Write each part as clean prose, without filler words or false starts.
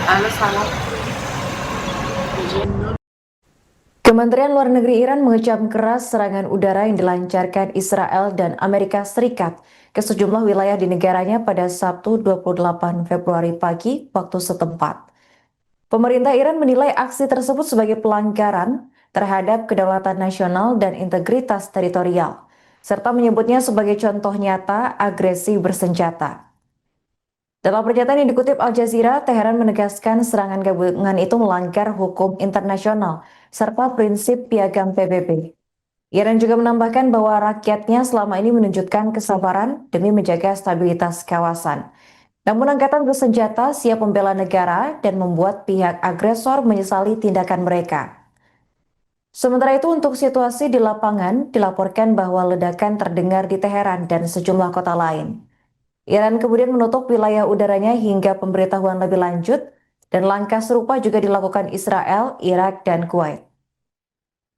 Halo, salam. Kementerian Luar Negeri Iran mengecam keras serangan udara yang dilancarkan Israel dan Amerika Serikat ke sejumlah wilayah di negaranya pada Sabtu 28 Februari pagi waktu setempat. Pemerintah Iran menilai aksi tersebut sebagai pelanggaran terhadap kedaulatan nasional dan integritas teritorial, serta menyebutnya sebagai contoh nyata agresi bersenjata. Dalam pernyataan yang dikutip Al Jazeera, Teheran menegaskan serangan gabungan itu melanggar hukum internasional serta prinsip piagam PBB. Iran juga menambahkan bahwa rakyatnya selama ini menunjukkan kesabaran demi menjaga stabilitas kawasan. Namun angkatan bersenjata siap membela negara dan membuat pihak agresor menyesali tindakan mereka. Sementara itu untuk situasi di lapangan dilaporkan bahwa ledakan terdengar di Teheran dan sejumlah kota lain. Iran kemudian menutup wilayah udaranya hingga pemberitahuan lebih lanjut dan langkah serupa juga dilakukan Israel, Irak, dan Kuwait.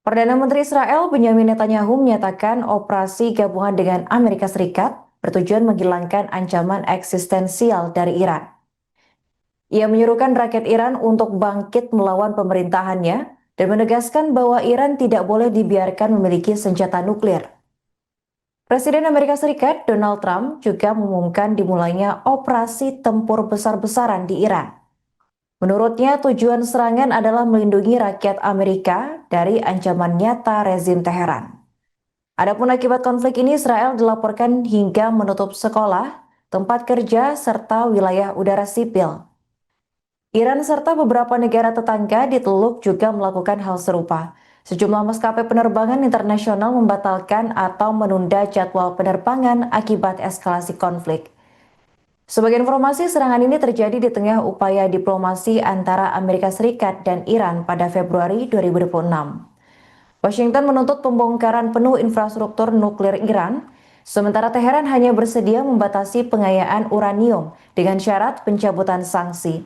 Perdana Menteri Israel Benyamin Netanyahu menyatakan operasi gabungan dengan Amerika Serikat bertujuan menghilangkan ancaman eksistensial dari Iran. Ia menyuruhkan rakyat Iran untuk bangkit melawan pemerintahannya dan menegaskan bahwa Iran tidak boleh dibiarkan memiliki senjata nuklir. Presiden Amerika Serikat Donald Trump juga mengumumkan dimulainya operasi tempur besar-besaran di Iran. Menurutnya, tujuan serangan adalah melindungi rakyat Amerika dari ancaman nyata rezim Teheran. Adapun akibat konflik ini, Israel dilaporkan hingga menutup sekolah, tempat kerja, serta wilayah udara sipil. Iran serta beberapa negara tetangga di Teluk juga melakukan hal serupa. Sejumlah maskapai penerbangan internasional membatalkan atau menunda jadwal penerbangan akibat eskalasi konflik. Sebagai informasi, serangan ini terjadi di tengah upaya diplomasi antara Amerika Serikat dan Iran pada Februari 2026. Washington menuntut pembongkaran penuh infrastruktur nuklir Iran, sementara Teheran hanya bersedia membatasi pengayaan uranium dengan syarat pencabutan sanksi.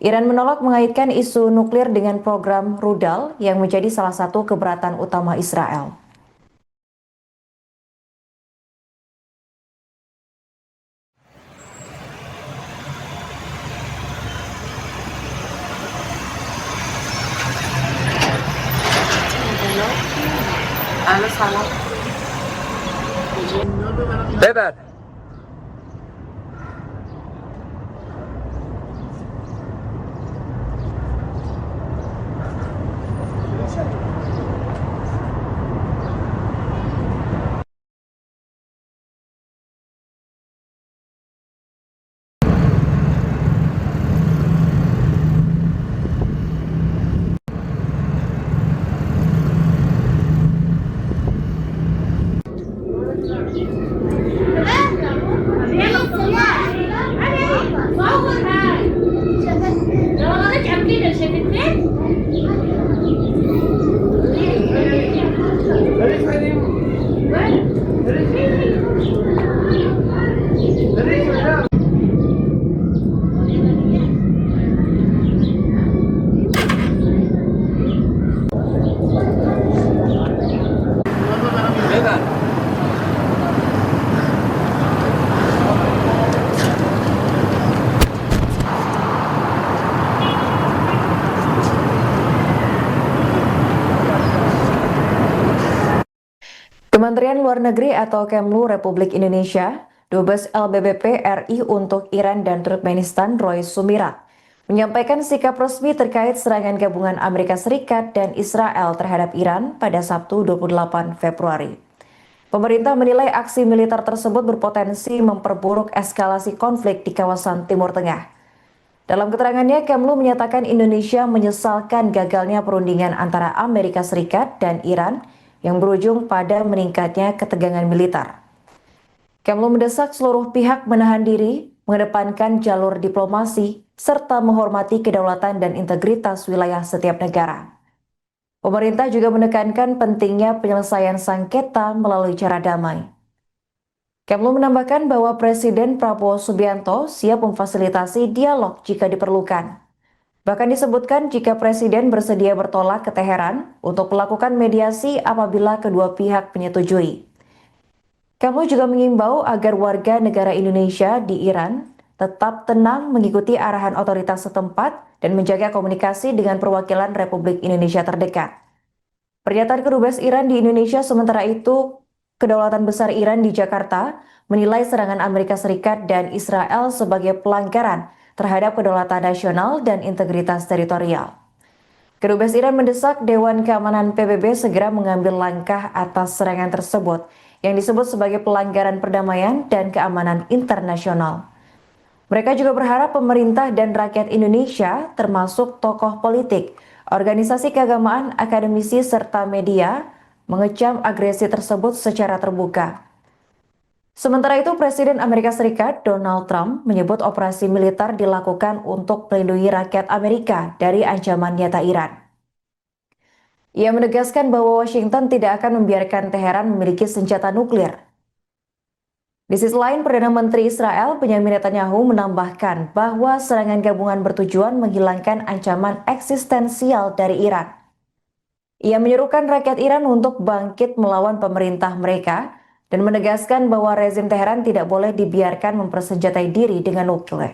Iran menolak mengaitkan isu nuklir dengan program rudal yang menjadi salah satu keberatan utama Israel. Halo, salam. ببر. ببر. Kementerian Luar Negeri atau Kemlu Republik Indonesia, Dubes LBBP RI untuk Iran dan Turkmenistan Roy Sumirat, menyampaikan sikap resmi terkait serangan gabungan Amerika Serikat dan Israel terhadap Iran pada Sabtu 28 Februari. Pemerintah menilai aksi militer tersebut berpotensi memperburuk eskalasi konflik di kawasan Timur Tengah. Dalam keterangannya, Kemlu menyatakan Indonesia menyesalkan gagalnya perundingan antara Amerika Serikat dan Iran yang berujung pada meningkatnya ketegangan militer. Kemlu mendesak seluruh pihak menahan diri, mengedepankan jalur diplomasi, serta menghormati kedaulatan dan integritas wilayah setiap negara. Pemerintah juga menekankan pentingnya penyelesaian sengketa melalui cara damai. Kemlu menambahkan bahwa Presiden Prabowo Subianto siap memfasilitasi dialog jika diperlukan. Bahkan disebutkan jika Presiden bersedia bertolak ke Teheran untuk melakukan mediasi apabila kedua pihak menyetujui. Kemlu juga mengimbau agar warga negara Indonesia di Iran tetap tenang mengikuti arahan otoritas setempat dan menjaga komunikasi dengan perwakilan Republik Indonesia terdekat. Pernyataan kedubes Iran di Indonesia sementara itu, Kedaulatan Besar Iran di Jakarta menilai serangan Amerika Serikat dan Israel sebagai pelanggaran terhadap kedaulatan nasional dan integritas teritorial. Kedubes Iran mendesak Dewan Keamanan PBB segera mengambil langkah atas serangan tersebut yang disebut sebagai pelanggaran perdamaian dan keamanan internasional. Mereka juga berharap pemerintah dan rakyat Indonesia, termasuk tokoh politik, organisasi keagamaan, akademisi, serta media, mengecam agresi tersebut secara terbuka. Sementara itu, Presiden Amerika Serikat Donald Trump menyebut operasi militer dilakukan untuk melindungi rakyat Amerika dari ancaman nyata Iran. Ia menegaskan bahwa Washington tidak akan membiarkan Teheran memiliki senjata nuklir. Di sisi lain, Perdana Menteri Israel Benyamin Netanyahu menambahkan bahwa serangan gabungan bertujuan menghilangkan ancaman eksistensial dari Iran. Ia menyerukan rakyat Iran untuk bangkit melawan pemerintah mereka dan menegaskan bahwa rezim Teheran tidak boleh dibiarkan mempersenjatai diri dengan nuklir.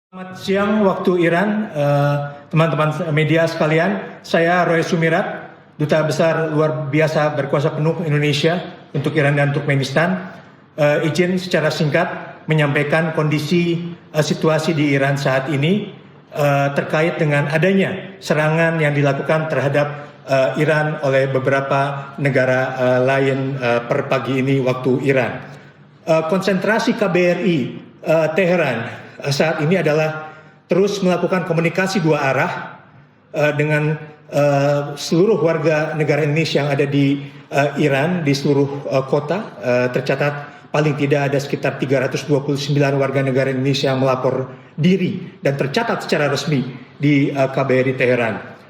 Selamat siang waktu Iran, teman-teman media sekalian. Saya Roy Sumirat, Duta Besar luar biasa berkuasa penuh Indonesia untuk Iran dan Turkmenistan. Izin secara singkat menyampaikan kondisi situasi di Iran saat ini terkait dengan adanya serangan yang dilakukan terhadap Iran oleh beberapa negara lain per pagi ini waktu Iran. Konsentrasi KBRI Teheran saat ini adalah terus melakukan komunikasi dua arah dengan seluruh warga negara Indonesia yang ada di Iran, di seluruh kota. Tercatat paling tidak ada sekitar 329 warga negara Indonesia yang melapor diri dan tercatat secara resmi di KBRI Teheran.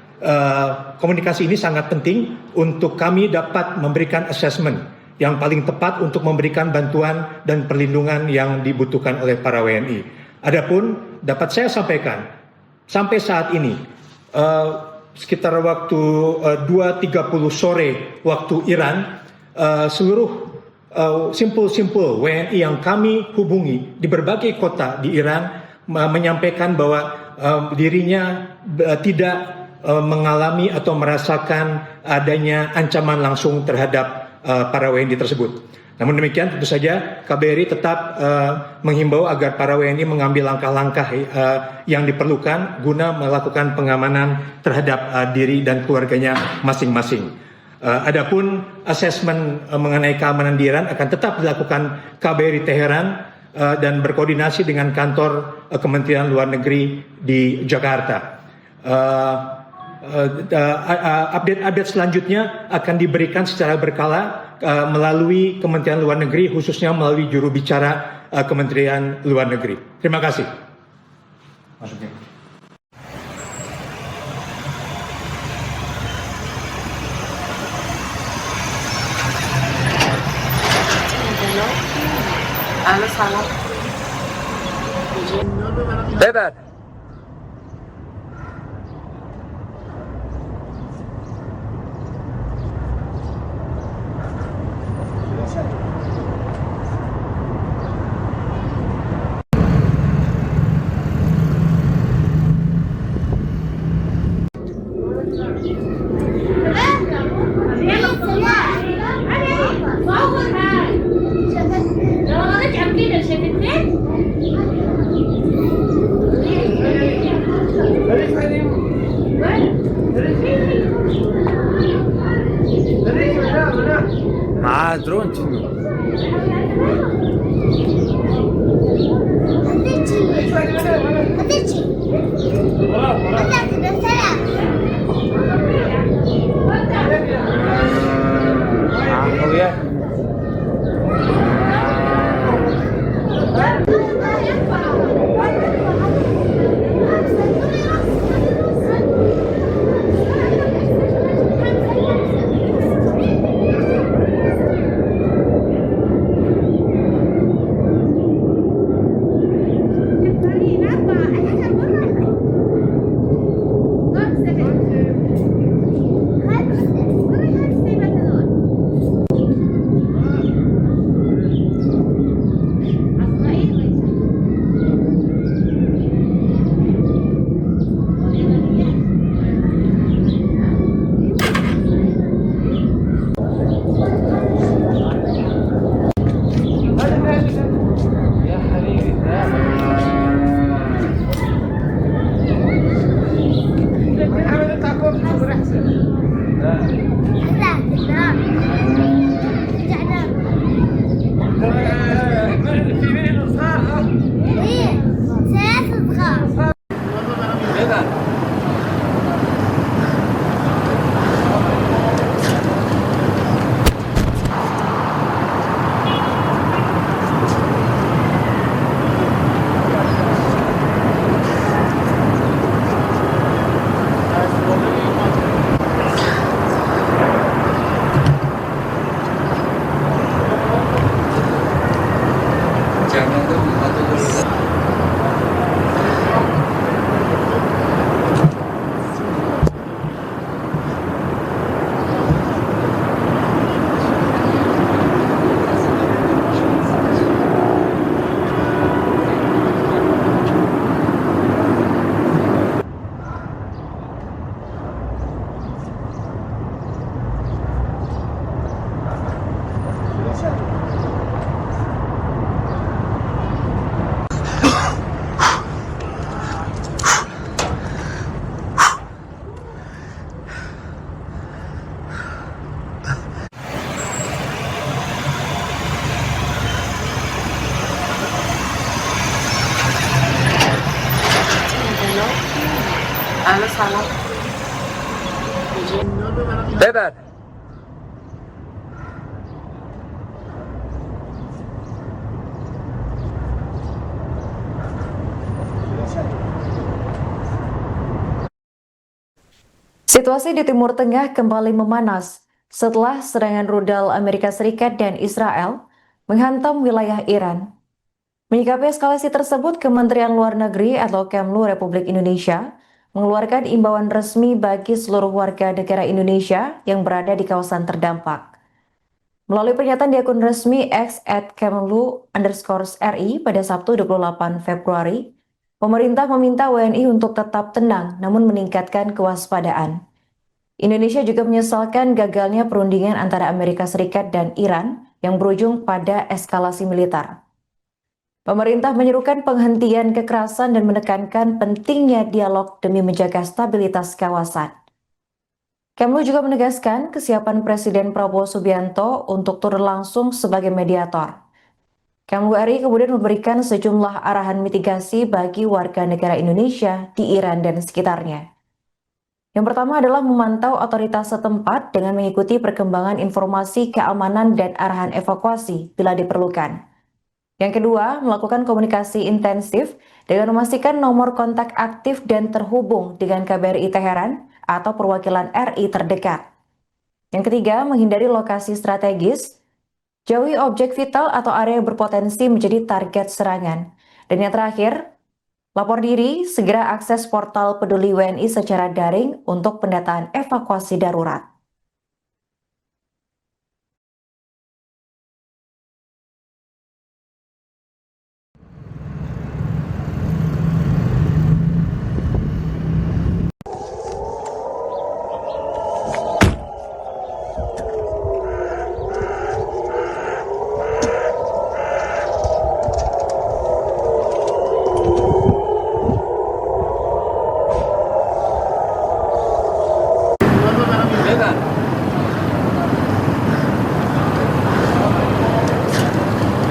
Komunikasi ini sangat penting untuk kami dapat memberikan assessment yang paling tepat untuk memberikan bantuan dan perlindungan yang dibutuhkan oleh para WNI. Adapun dapat saya sampaikan, sampai saat ini sekitar waktu 2.30 sore waktu Iran, seluruh simpul-simpul WNI yang kami hubungi di berbagai kota di Iran menyampaikan bahwa dirinya tidak mengalami atau merasakan adanya ancaman langsung terhadap para WNI tersebut. Namun demikian tentu saja KBRI tetap menghimbau agar para WNI mengambil langkah-langkah yang diperlukan guna melakukan pengamanan terhadap diri dan keluarganya masing-masing. Adapun asesmen mengenai keamanan di Iran akan tetap dilakukan KBRI Teheran dan berkoordinasi dengan kantor Kementerian Luar Negeri di Jakarta. Update selanjutnya akan diberikan secara berkala melalui Kementerian Luar Negeri, khususnya melalui juru bicara Kementerian Luar Negeri. Terima kasih. Masuknya. Halo, salam. ببر معاه درون salam. Bebas. Situasi di Timur Tengah kembali memanas setelah serangan rudal Amerika Serikat dan Israel menghantam wilayah Iran. Menyikapi eskalasi tersebut, Kementerian Luar Negeri atau Kemlu Republik Indonesia mengeluarkan imbauan resmi bagi seluruh warga negara Indonesia yang berada di kawasan terdampak. Melalui pernyataan di akun resmi X @Kemlu_RI pada Sabtu 28 Februari, pemerintah meminta WNI untuk tetap tenang namun meningkatkan kewaspadaan. Indonesia juga menyesalkan gagalnya perundingan antara Amerika Serikat dan Iran yang berujung pada eskalasi militer. Pemerintah menyerukan penghentian kekerasan dan menekankan pentingnya dialog demi menjaga stabilitas kawasan. Kemlu juga menegaskan kesiapan Presiden Prabowo Subianto untuk turun langsung sebagai mediator. Kemlu RI kemudian memberikan sejumlah arahan mitigasi bagi warga negara Indonesia di Iran dan sekitarnya. Yang pertama adalah memantau otoritas setempat dengan mengikuti perkembangan informasi keamanan dan arahan evakuasi bila diperlukan. Yang kedua, melakukan komunikasi intensif dengan memastikan nomor kontak aktif dan terhubung dengan KBRI Teheran atau perwakilan RI terdekat. Yang ketiga, menghindari lokasi strategis, jauhi objek vital atau area yang berpotensi menjadi target serangan. Dan yang terakhir, lapor diri, segera akses portal Peduli WNI secara daring untuk pendataan evakuasi darurat.